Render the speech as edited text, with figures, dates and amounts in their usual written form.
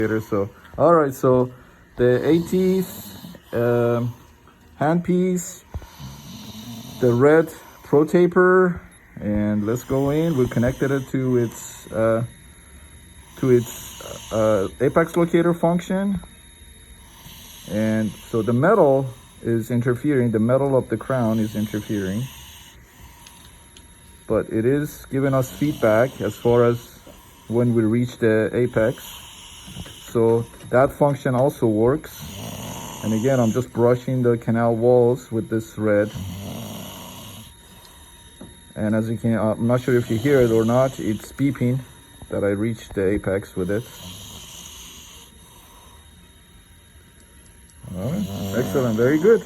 So, all right, so the 80s handpiece, the red pro taper, and let's go in. We connected it to its apex locator function, and so the metal is interfering. The metal of the crown is interfering, but it is giving us feedback as far as when we reach the apex. So that function also works. And again, I'm just brushing the canal walls with this red. And as you can, I'm not sure if you hear it or not, it's beeping that I reached the apex with it. All right, excellent, very good.